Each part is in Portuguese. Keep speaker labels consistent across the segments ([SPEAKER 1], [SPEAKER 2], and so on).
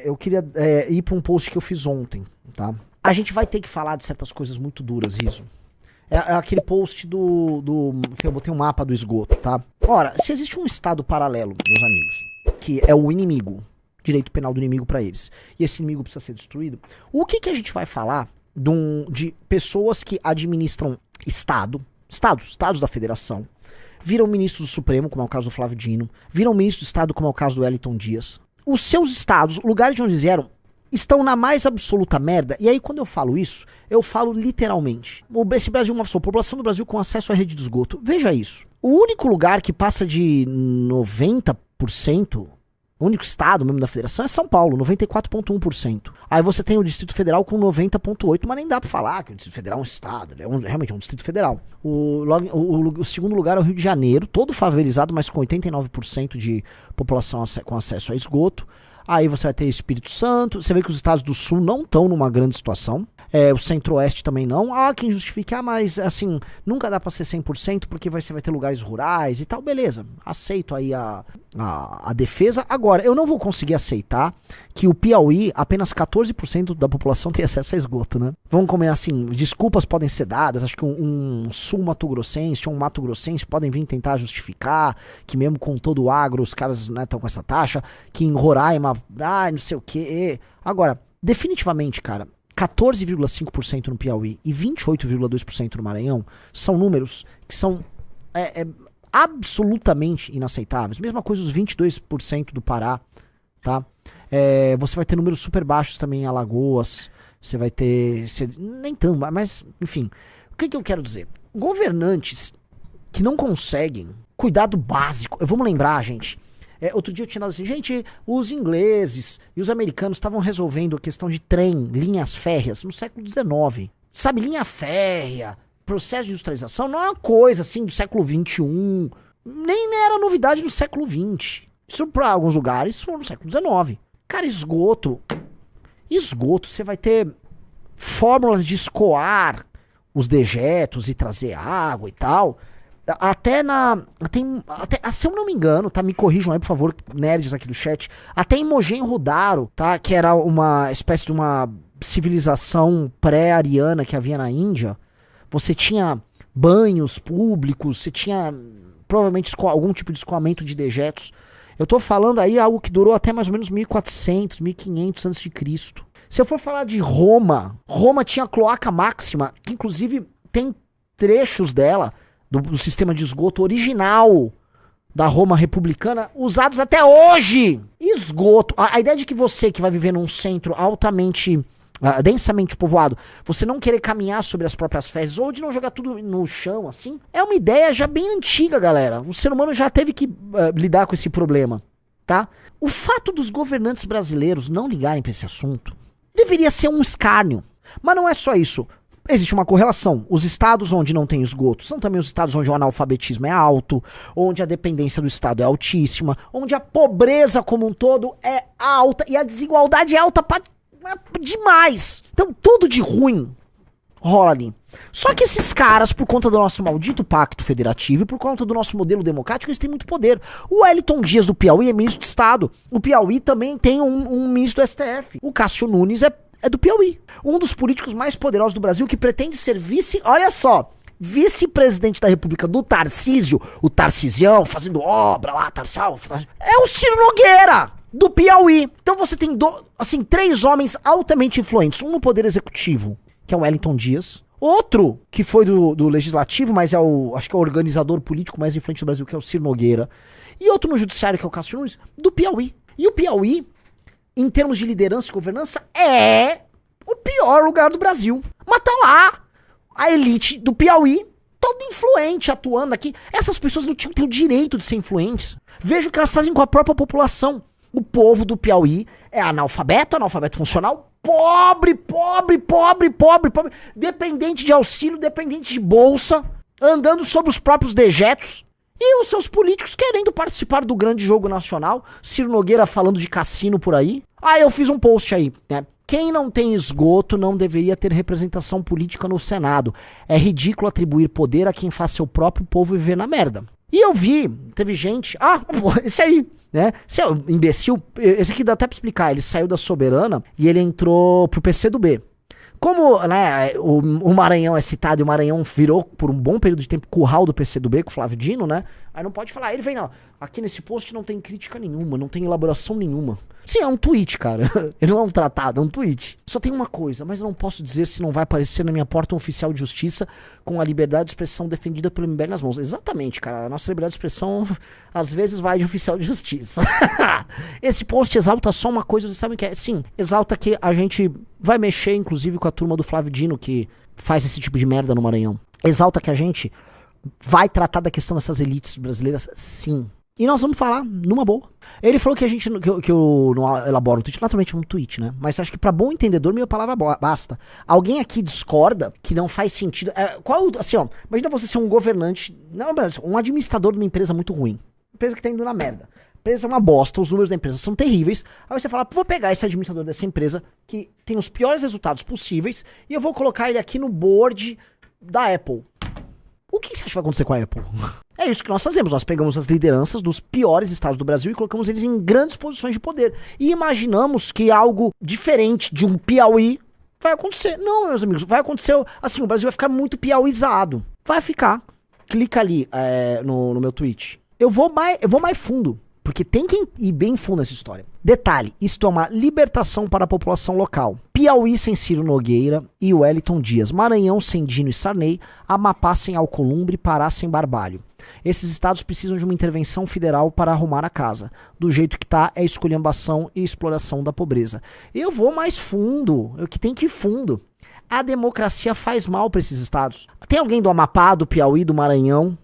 [SPEAKER 1] Eu queria ir pra um post que eu fiz ontem, tá? A gente vai ter que falar de certas coisas muito duras, Riso. É aquele post que eu botei um mapa do esgoto, tá? Ora, se existe um estado paralelo, meus amigos, que é o inimigo, direito penal do inimigo pra eles, e esse inimigo precisa ser destruído, o que a gente vai falar de pessoas que administram estados da federação, viram ministros do Supremo, como é o caso do Flávio Dino, viram ministro do Estado, como é o caso do Wellington Dias. Os seus estados, lugares de onde eles vieram, estão na mais absoluta merda. E aí, quando eu falo isso, eu falo literalmente. Esse Brasil é uma pessoa, a população do Brasil com acesso à rede de esgoto. Veja isso. O único lugar que passa de 90%, o único estado mesmo da federação é São Paulo, 94,1%. Aí você tem o Distrito Federal com 90,8%, mas nem dá pra falar que o Distrito Federal é um estado, realmente é um Distrito Federal. O segundo lugar é o Rio de Janeiro, todo favelizado, mas com 89% de população com acesso a esgoto. Aí você vai ter Espírito Santo, você vê que os estados do sul não estão numa grande situação, o centro-oeste também não. Quem justifica, mas assim, nunca dá pra ser 100% porque você vai ter lugares rurais e tal, beleza, aceito aí a defesa. Agora, eu não vou conseguir aceitar que o Piauí, apenas 14% da população tem acesso a esgoto, né? Vamos comer assim, desculpas podem ser dadas, acho que um sul-mato-grossense ou um mato-grossense podem vir tentar justificar que mesmo com todo o agro os caras estão com essa taxa, que em Roraima, não sei o que. Agora, definitivamente, cara, 14,5% no Piauí e 28,2% no Maranhão são números que são absolutamente inaceitáveis. Mesma coisa os 22% do Pará, tá? Você vai ter números super baixos também em Alagoas, você vai ter... nem tanto, mas enfim. O que eu quero dizer? Governantes que não conseguem cuidar do básico. Vamos lembrar, gente... outro dia eu tinha dado assim, gente, os ingleses e os americanos estavam resolvendo a questão de trem, linhas férreas no século XIX. Sabe, linha férrea, processo de industrialização, não é uma coisa assim do século XXI, nem era novidade do século XX. Isso para alguns lugares foi no século XIX. Cara, esgoto, você vai ter fórmulas de escoar os dejetos e trazer água e tal... se eu não me engano, tá? Me corrijam aí, por favor, nerds aqui do chat. Até em Mohenjo-Daro, tá? Que era uma espécie de uma civilização pré-ariana que havia na Índia. Você tinha banhos públicos, você tinha provavelmente algum tipo de escoamento de dejetos. Eu tô falando aí algo que durou até mais ou menos 1400, 1500 a.C. Se eu for falar de Roma tinha a cloaca máxima, que inclusive tem trechos dela do sistema de esgoto original da Roma republicana, usados até hoje. Esgoto. A ideia de que você que vai viver num centro altamente, densamente povoado, você não querer caminhar sobre as próprias fezes, ou de não jogar tudo no chão, assim, é uma ideia já bem antiga, galera. O ser humano já teve que lidar com esse problema, tá? O fato dos governantes brasileiros não ligarem pra esse assunto deveria ser um escárnio. Mas não é só isso. Existe uma correlação. Os estados onde não tem esgoto são também os estados onde o analfabetismo é alto, onde a dependência do estado é altíssima, onde a pobreza como um todo é alta e a desigualdade é alta demais. Então tudo de ruim rola ali. Só que esses caras, por conta do nosso maldito pacto federativo e por conta do nosso modelo democrático, eles têm muito poder. O Wellington Dias do Piauí é ministro de Estado. O Piauí também tem um ministro do STF. O Cássio Nunes é do Piauí. Um dos políticos mais poderosos do Brasil que pretende ser vice-presidente da República do Tarcísio, o Tarcisião fazendo obra lá, é o Ciro Nogueira, do Piauí. Então você tem três homens altamente influentes. Um no poder executivo, que é o Wellington Dias. Outro, que foi do legislativo, mas acho que é o organizador político mais influente do Brasil, que é o Ciro Nogueira. E outro no judiciário, que é o Cássio Nunes, do Piauí. E o Piauí, em termos de liderança e governança, é o pior lugar do Brasil. Mas tá lá a elite do Piauí, toda influente, atuando aqui. Essas pessoas não tinham que ter o direito de ser influentes. Veja o que elas fazem com a própria população. O povo do Piauí é analfabeto funcional, pobre, dependente de auxílio, dependente de bolsa, andando sobre os próprios dejetos. E os seus políticos querendo participar do grande jogo nacional. Ciro Nogueira falando de cassino por aí. Eu fiz um post aí, né? Quem não tem esgoto não deveria ter representação política no Senado. É ridículo atribuir poder a quem faz seu próprio povo viver na merda. E eu vi, teve gente... esse aí, né? Esse é um imbecil... Esse aqui dá até pra explicar. Ele saiu da Soberana e ele entrou pro PCdoB. Como, né, o Maranhão é citado e o Maranhão virou por um bom período de tempo curral do PCdoB com o Flávio Dino, né? Aí não pode falar. Ele vem, não. Aqui nesse post não tem crítica nenhuma, não tem elaboração nenhuma. Sim, é um tweet, cara. Ele não é um tratado, é um tweet. Só tem uma coisa, mas eu não posso dizer se não vai aparecer na minha porta um oficial de justiça com a liberdade de expressão defendida pelo MBL nas mãos. Exatamente, cara. A nossa liberdade de expressão às vezes vai de oficial de justiça. Esse post exalta só uma coisa, vocês sabem que é? Sim, exalta que a gente vai mexer, inclusive, com a turma do Flávio Dino, que faz esse tipo de merda no Maranhão. Exalta que a gente vai tratar da questão dessas elites brasileiras, sim. E nós vamos falar numa boa. Ele falou que a gente que eu não elaboro um tweet, naturalmente um tweet, né? Mas acho que pra bom entendedor, minha palavra basta. Alguém aqui discorda que não faz sentido. Assim, ó, imagina você ser um governante, não, um administrador de uma empresa muito ruim. Empresa que tá indo na merda. A empresa é uma bosta, os números da empresa são terríveis. Aí você fala, vou pegar esse administrador dessa empresa que tem os piores resultados possíveis e eu vou colocar ele aqui no board da Apple. O que você acha que vai acontecer com a Apple? É isso que nós fazemos. Nós pegamos as lideranças dos piores estados do Brasil e colocamos eles em grandes posições de poder. E imaginamos que algo diferente de um Piauí vai acontecer. Não, meus amigos, vai acontecer assim, o Brasil vai ficar muito piauizado. Vai ficar. Clica ali no meu tweet. Eu vou mais fundo, porque tem que ir bem fundo nessa história. Detalhe, isto é uma libertação para a população local. Piauí sem Ciro Nogueira e Wellington Dias. Maranhão sem Dino e Sarney. Amapá sem Alcolumbre. Pará sem Barbalho. Esses estados precisam de uma intervenção federal para arrumar a casa. Do jeito que tá, é esculhambação e exploração da pobreza. Eu vou mais fundo, que tem que ir fundo. A democracia faz mal para esses estados. Tem alguém do Amapá, do Piauí, do Maranhão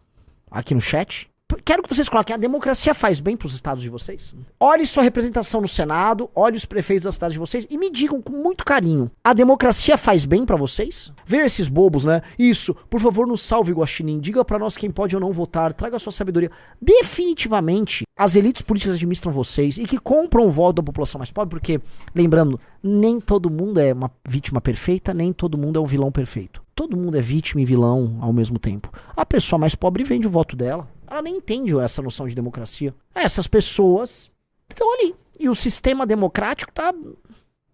[SPEAKER 1] aqui no chat? Quero que vocês coloquem, a democracia faz bem pros estados de vocês? Olhe sua representação no Senado, olhe os prefeitos das cidades de vocês e me digam com muito carinho, a democracia faz bem pra vocês? Veja esses bobos, né? Isso, por favor, nos salve, Guaxinim, diga pra nós quem pode ou não votar, traga sua sabedoria. Definitivamente, as elites políticas administram vocês e que compram o voto da população mais pobre, porque, lembrando, nem todo mundo é uma vítima perfeita, nem todo mundo é um vilão perfeito. Todo mundo é vítima e vilão ao mesmo tempo. A pessoa mais pobre vende o voto dela. Ela nem entende essa noção de democracia. Essas pessoas estão ali. E o sistema democrático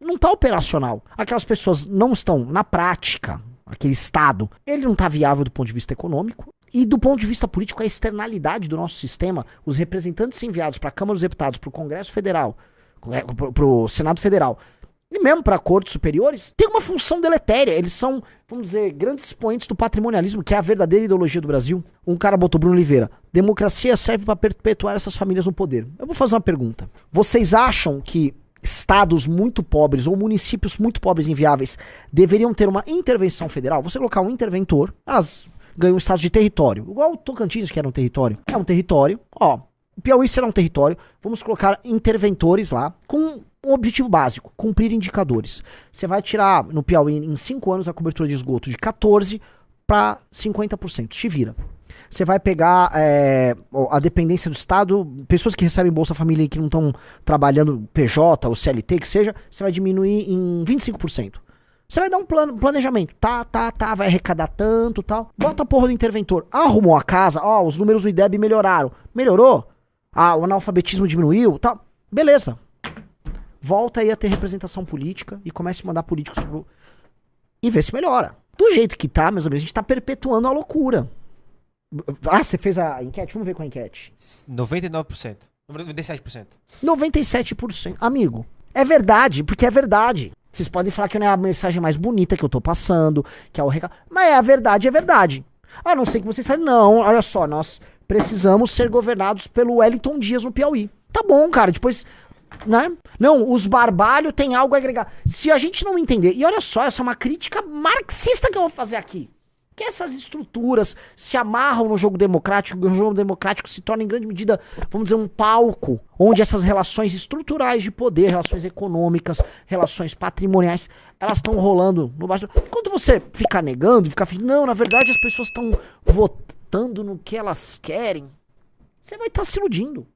[SPEAKER 1] não tá operacional. Aquelas pessoas não estão na prática. Aquele Estado, ele não tá viável do ponto de vista econômico. E do ponto de vista político, a externalidade do nosso sistema, os representantes enviados para a Câmara dos Deputados, para o Congresso Federal, para o Senado Federal, e mesmo para cortes superiores, tem uma função deletéria. Eles são, vamos dizer, grandes expoentes do patrimonialismo, que é a verdadeira ideologia do Brasil. Um cara botou, Bruno Oliveira, democracia serve para perpetuar essas famílias no poder. Eu vou fazer uma pergunta. Vocês acham que estados muito pobres ou municípios muito pobres e inviáveis deveriam ter uma intervenção federal? Você colocar um interventor, elas ganham um estado de território. Igual o Tocantins, que era um território. É um território, ó. O Piauí será um território. Vamos colocar interventores lá com um objetivo básico, cumprir indicadores. Você vai tirar no Piauí em 5 anos a cobertura de esgoto de 14% para 50%. Te vira. Você vai pegar a dependência do Estado, pessoas que recebem Bolsa Família e que não estão trabalhando PJ ou CLT, que seja, você vai diminuir em 25%. Você vai dar um planejamento. Vai arrecadar tanto, tal. Bota a porra do interventor. Arrumou a casa, os números do IDEB melhoraram. Melhorou? O analfabetismo diminuiu, tal. Beleza. Volta aí a ter representação política e comece a mandar políticos e vê se melhora. Do jeito que tá, meus amigos, a gente tá perpetuando a loucura. Você fez a enquete? Vamos ver com a enquete.
[SPEAKER 2] 99%. 97%.
[SPEAKER 1] 97%. Amigo, é verdade, porque é verdade. Vocês podem falar que não é a mensagem mais bonita que eu tô passando, que é o recado. Mas a verdade é verdade. A não ser que vocês falem, não, olha só, nós precisamos ser governados pelo Wellington Dias no Piauí. Tá bom, cara, depois... Né? Não, os Barbalho tem algo a agregar. Se a gente não entender, e olha só, essa é uma crítica marxista que eu vou fazer aqui, que essas estruturas se amarram no jogo democrático, e o jogo democrático se torna em grande medida, vamos dizer, um palco onde essas relações estruturais de poder, relações econômicas, relações patrimoniais, elas estão rolando no baixo. Quando você ficar negando, ficar fingindo, não, na verdade as pessoas estão votando no que elas querem, você vai estar se iludindo.